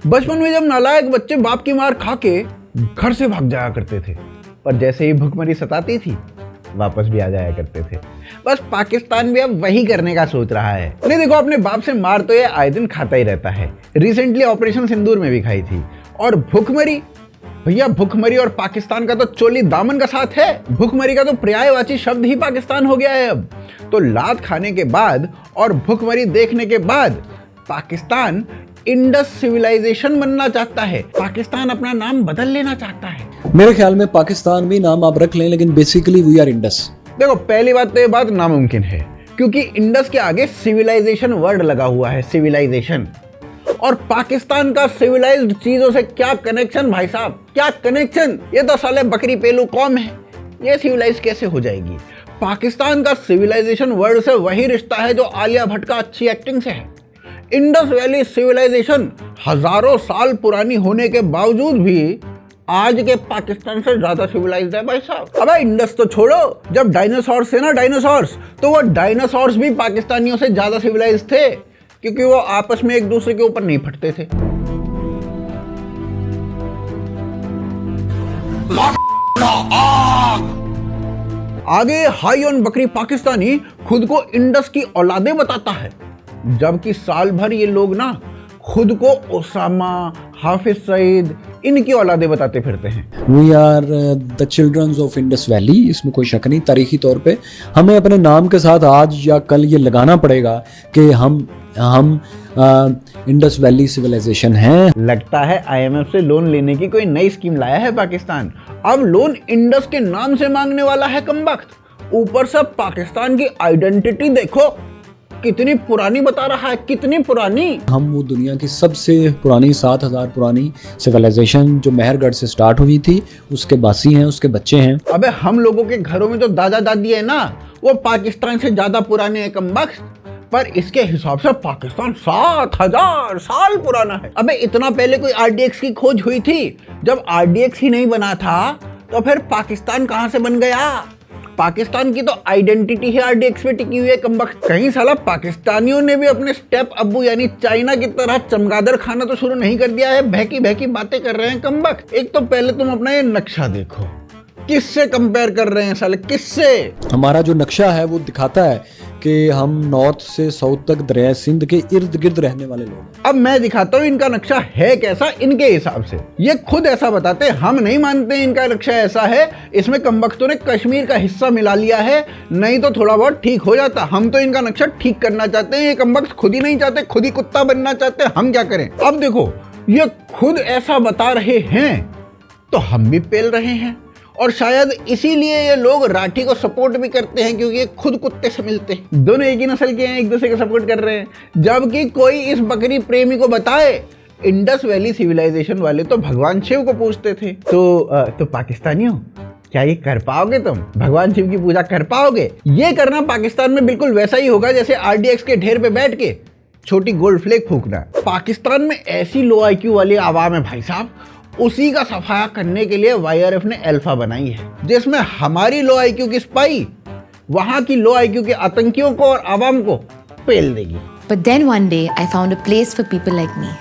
बचपन में जब नालायक बच्चे बाप की मार खा के घर से भाग जाया करते थे, पर जैसे ही भुखमरी सताती थी वापस भी आ जाया करते थे। बस पाकिस्तान भी अब वही करने का सोच रहा है। नहीं देखो, अपने बाप से मार तो ये आए दिन खाता ही रहता है। रिसेंटली ऑपरेशन सिंदूर में भी खाई थी। और भुखमरी, भैया भुखमरी और पाकिस्तान का तो चोली दामन का साथ है। भुखमरी का तो पर्यायवाची शब्द ही पाकिस्तान हो गया है अब। तो लात खाने के बाद और भुखमरी देखने के बाद पाकिस्तान इंडस सिविलाइजेशन बनना चाहता है। पाकिस्तान अपना नाम बदल लेना चाहता है। मेरे ख्याल में पाकिस्तान भी नाम आप रख लें, लेकिन बेसिकली वी आर इंडस। देखो, पहली बात तो ये बात नामुमकिन है, क्योंकि इंडस के आगे सिविलाइजेशन वर्ड लगा हुआ है, सिविलाइजेशन। और पाकिस्तान का सिविलाइज्ड चीजों से क्या कनेक्शन भाई साहब, क्या कनेक्शन? ये तो साले बकरी पेलू कौम है, ये सिविलाइज कैसे हो जाएगी? पाकिस्तान का सिविलाइजेशन वर्ड से वही रिश्ता है जो आलिया भट्ट का अच्छी एक्टिंग से है। इंडस वैली सिविलाइजेशन हजारों साल पुरानी होने के बावजूद भी आज के पाकिस्तान से ज्यादा सिविलाइज्ड है भाई साहब। अबे इंडस तो छोड़ो, जब डायनासोर्स थे ना, डायनासोर्स, तो वो डायनासोर्स भी पाकिस्तानियों से ज्यादा सिविलाइज्ड थे, क्योंकि वो आपस में एक दूसरे के ऊपर नहीं फटते थे। आगे हाई ऑन बकरी पाकिस्तानी खुद को इंडस की औलादे बताता है, जबकि साल भर ये लोग ना खुद को ओसामा, हाफिज सईद, इनकी औलादे बताते फिरते हैं। We are the childrens of Indus valley, इसमें कोई शक नहीं। तारीखी तौर पे हमें अपने नाम के साथ आज या कल ये लगाना पड़ेगा कि हम इंडस वैली सिविलाइजेशन हैं। लगता है IMF से लोन लेने की कोई नई स्कीम लाया है पाकिस्तान। अब लोन इंडस के नाम से मांगने वाला है कमबख्त। ऊपर से पाकिस्तान की आइडेंटिटी देखो कितनी पुरानी बता रहा है, कितनी पुरानी। हम वो दुनिया की सबसे पुरानी 7000 पुरानी सिविलाइजेशन जो मेहरगढ़ से स्टार्ट हुई थी उसके बासी हैं, उसके बच्चे हैं। अबे हम लोगों के घरों में जो दादा दादी है ना, वो पाकिस्तान से ज्यादा पुराने हैं कमबख्त। पर इसके हिसाब से पाकिस्तान 7000 साल पुराना है। अबे इतना पहले कोई RDX की खोज हुई थी? जब RDX ही नहीं बना था तो फिर पाकिस्तान कहां से बन गया? पाकिस्तान की तो आइडेंटिटी है RDX पे टिकी हुई है कमबख्त। कहीं साला पाकिस्तानियों ने भी अपने स्टेप अब्बू यानी चाइना की तरह चमगादड़ खाना तो शुरू नहीं कर दिया है? बहकी बहकी बातें कर रहे हैं कमबख्त। एक तो पहले तुम अपना ये नक्शा देखो, किससे कंपेयर कर रहे हैं साले, किससे? हमारा जो नक्शा है वो दिखाता है कि हम नॉर्थ से साउथ तक दरिया सिंध के इर्द गिर्द रहने वाले लोग। अब मैं दिखाता हूँ इनका नक्शा है कैसा इनके हिसाब से। ये खुद ऐसा बताते हैं, हम नहीं मानते इनका नक्शा ऐसा है, इसमें कमबख्तों ने कश्मीर का हिस्सा मिला लिया है, नहीं तो थोड़ा बहुत ठीक हो जाता। हम तो इनका नक्शा ठीक करना चाहते हैं, ये कमबख्त खुद ही नहीं चाहते, खुद ही कुत्ता बनना चाहते हैं, हम क्या करें? अब देखो, ये खुद ऐसा बता रहे हैं तो हम भी पेल रहे हैं। और शायद इसीलिए ये लोग राठी को सपोर्ट भी करते हैं, क्योंकि ये खुद कुत्ते से मिलते हैं। दोनों एक ही नस्ल के हैं, एक दूसरे को सपोर्ट कर रहे हैं। जबकि कोई इस बकरी प्रेमी को बताए इंडस वैली सिविलाइजेशन वाले तो भगवान शिव को पूजते थे। तो पाकिस्तानियों, क्या ये कर पाओगे तुम? भगवान शिव की पूजा कर पाओगे? ये करना पाकिस्तान में बिल्कुल वैसा ही होगा जैसे RDX के ढेर पे बैठ के छोटी गोल्ड फ्लेक फूकना। पाकिस्तान में ऐसी लो IQ वाली आवाम है भाई साहब, उसी का सफाया करने के लिए YRF ने अल्फा बनाई है, जिसमें हमारी लो IQ की स्पाई वहां की लो IQ के आतंकियों को और आवाम को पेल देगी। But then one day I found a place for people like me.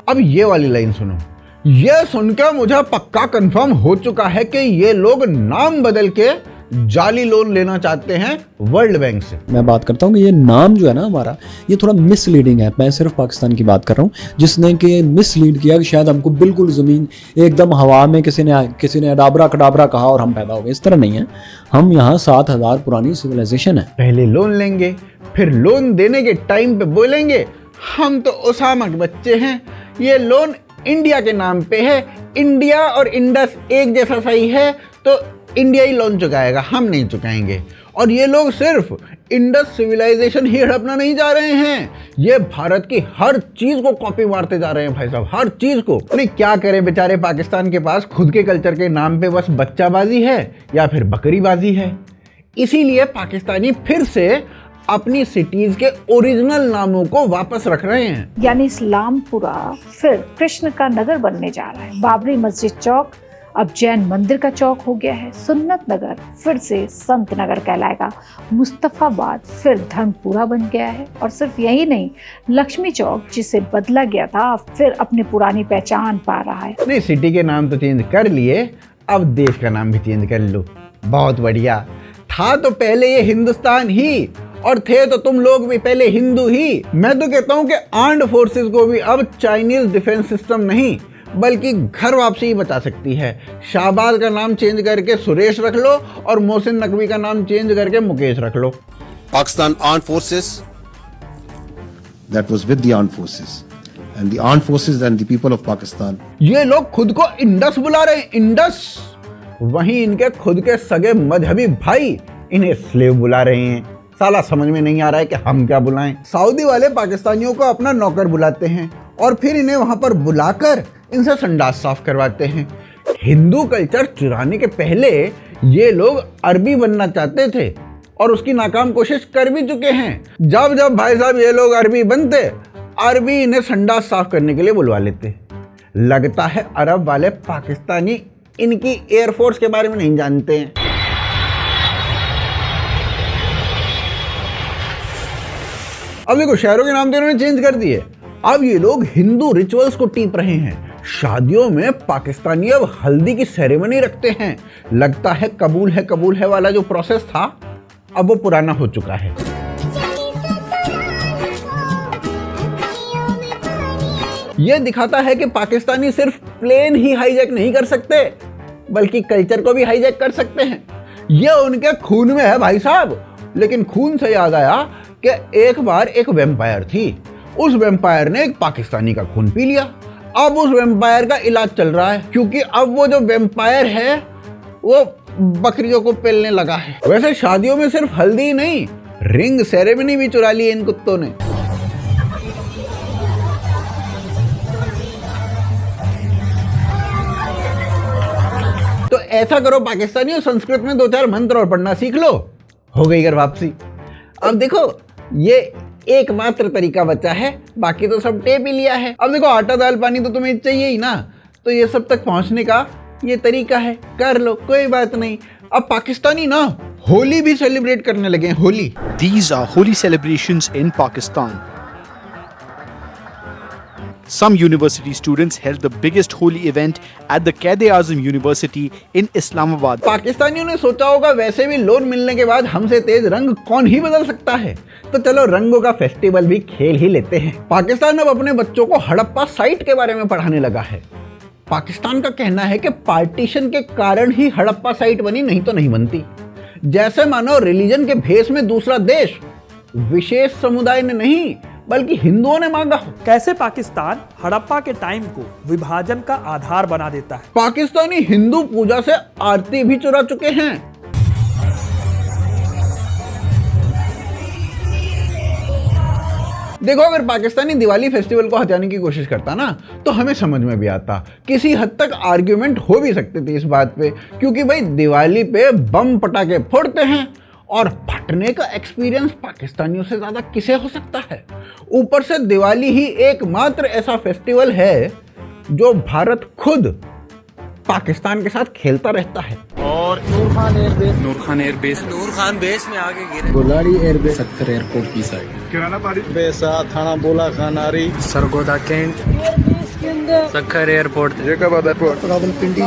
अब ये वाली लाइन सुनो, ये सुनकर मुझे पक्का कंफर्म हो चुका है कि ये लोग नाम बदल के जाली लोन लेना चाहते हैं वर्ल्ड बैंक से। मैं बात करता हूँ कि ये नाम जो है ना हमारा, ये थोड़ा मिसलीडिंग है। मैं सिर्फ पाकिस्तान की बात कर रहा हूँ, जिसने कि मिसलीड किया कि शायद हमको बिल्कुल ज़मीन एकदम हवा में किसी ने अडाबरा कडाबरा कहा और हम पैदा हो गए। इस तरह नहीं है। हम यहाँ 7000 पुरानी सिविलाइजेशन है। पहले लोन लेंगे, फिर लोन देने के टाइम पे बोलेंगे हम तो ओसामा के बच्चे हैं, ये लोन इंडिया के नाम पे है, इंडिया और इंडस एक जैसा सही है, तो इंडिया ही लोन चुकाएगा, हम नहीं चुकाएंगे। और ये लोग सिर्फ इंडस सिविलाइजेशन ही हड़पना नहीं जा रहे हैं, ये भारत की हर चीज को कॉपी मारते जा रहे हैं भाई साहब, हर चीज को। नहीं क्या करें बेचारे, पाकिस्तान के पास खुद के कल्चर के नाम पे बस बच्चाबाजी है या फिर बकरीबाजी है। इसीलिए पाकिस्तानी फिर से अपनी सिटीज के ओरिजिनल नामों को वापस रख रहे हैं। यानी इस्लामपुरा फिर कृष्ण का नगर बनने जा रहा है। बाबरी मस्जिद चौक अब जैन मंदिर का चौक हो गया है सुन्नत नगर, फिर से संत नगर कहलाएगा। मुस्तफाबाद फिर धर्मपुरा बन गया है। और सिर्फ यही नहीं, लक्ष्मी चौक जिसे बदला गया था फिर अपनी पुरानी पहचान पा रहा है। नहीं, सिटी के नाम तो चेंज कर लिए, अब देश का नाम भी चेंज कर लो। बहुत बढ़िया। था तो पहले ये हिंदुस्तान ही, और थे तो तुम लोग भी पहले हिंदू ही। मैं तो कहता हूँ कि आर्म्ड फोर्सेस को भी अब चाइनीज डिफेंस सिस्टम नहीं बल्कि घर वापसी ही बचा सकती है। शाहबाज का नाम चेंज करके सुरेश रख लो और मोहसिन नकवी का नाम चेंज करके मुकेश रख लो। Pakistan Armed Forces, that was with the Armed Forces, and the Armed Forces and the people of Pakistan. ये लोग खुद को इंडस बुला रहे हैं, इंडस। वहीं इनके खुद के सगे मजहबी भाई इन्हें स्लेव बुला रहे हैं। साला समझ में नहीं आ रहा है कि हम क्या बुलाएं। सऊदी वाले पाकिस्तानियों को अपना नौकर बुलाते हैं और फिर इन्हें वहां पर बुलाकर इनसे संडास साफ करवाते हैं। हिंदू कल्चर चुराने के पहले ये लोग अरबी बनना चाहते थे और उसकी नाकाम कोशिश कर भी चुके हैं। जब जब भाई साहब ये लोग अरबी बनते, अरबी इन्हें संडास साफ करने के लिए बुलवा लेते। लगता है अरब वाले पाकिस्तानी इनकी एयरफोर्स के बारे में नहीं जानते हैं। अब देखो, शहरों के नाम तो इन्होंने चेंज कर दिए। अब ये लोग हिंदू रिचुअल्स को टीप रहे हैं। शादियों में पाकिस्तानी अब हल्दी की सेरेमनी रखते हैं। लगता है कबूल है वाला जो प्रोसेस था अब वो पुराना हो चुका है। ये दिखाता है कि पाकिस्तानी सिर्फ प्लेन ही हाईजैक नहीं कर सकते बल्कि कल्चर को भी हाईजैक कर सकते हैं। ये उनके खून में है भाई साहब। लेकिन खून से याद आया कि एक बार एक वेम्पायर थी, उस वेम्पायर ने एक पाकिस्तानी का खून पी लिया। अब उस वेम्पायर का इलाज चल रहा है क्योंकि अब वो जो वेम्पायर है वो बकरियों को पेलने लगा है। वैसे शादियों में सिर्फ हल्दी ही नहीं, रिंग सेरेमनी भी चुरा ली इन कुत्तों ने। तो ऐसा करो पाकिस्तानियों, संस्कृत में 2-4 मंत्र और पढ़ना सीख लो, हो गई घर वापसी। अब देखो, ये एकमात्र तरीका बचा है, बाकी तो सब टेप ही लिया है। अब देखो, आटा दाल पानी तो तुम्हें चाहिए ही ना, तो ये सब तक पहुंचने का ये तरीका है, कर लो, कोई बात नहीं। अब पाकिस्तानी ना होली भी सेलिब्रेट करने लगे हैं। Holi, These are holy celebrations in Pakistan. Some university students held the biggest holy event at the Quaid-e-Azam University in Islamabad. पाकिस्तानियों ने सोचा होगा वैसे भी लोन मिलने के बाद हमसे तेज रंग कौन ही बदल सकता है, तो चलो रंगों का फेस्टिवल भी खेल ही लेते हैं। पाकिस्तान अब अपने बच्चों को हड़प्पा साइट के बारे में पढ़ाने लगा है। पाकिस्तान का कहना है कि पार्टीशन के कारण ही हड़प्पा साइट बनी, नहीं तो नहीं बनती। जैसे मानो रिलीजन के भेष में दूसरा देश विशेष समुदाय ने नहीं बल्कि हिंदुओं ने मांगा हो। कैसे पाकिस्तान हड़प्पा के टाइम को विभाजन का आधार बना देता है। पाकिस्तानी हिंदू पूजा से आरती भी चुरा चुके हैं। देखो, अगर पाकिस्तानी दिवाली फेस्टिवल को हटाने की कोशिश करता ना तो हमें समझ में भी आता। किसी हद तक आर्ग्यूमेंट हो भी सकते थे इस बात पे, क्योंकि भाई दिवाली पे बम पटाखे फोड़ते हैं और फटने का एक्सपीरियंस पाकिस्तानियों से ज्यादा किसे हो सकता है। ऊपर से दिवाली ही एकमात्र ऐसा फेस्टिवल है जो भारत खुद पाकिस्तान के साथ खेलता रहता है। और नूर खान बेस में आगे गिरे। गोलारी एयरबेस सक्कर एयरपोर्ट की साइड, किराना पारी बेसा थाना बोला खानारी सरगोदा कैंट सक्कर एयरपोर्ट जैकाबाद एयरपोर्ट रावलपिंडी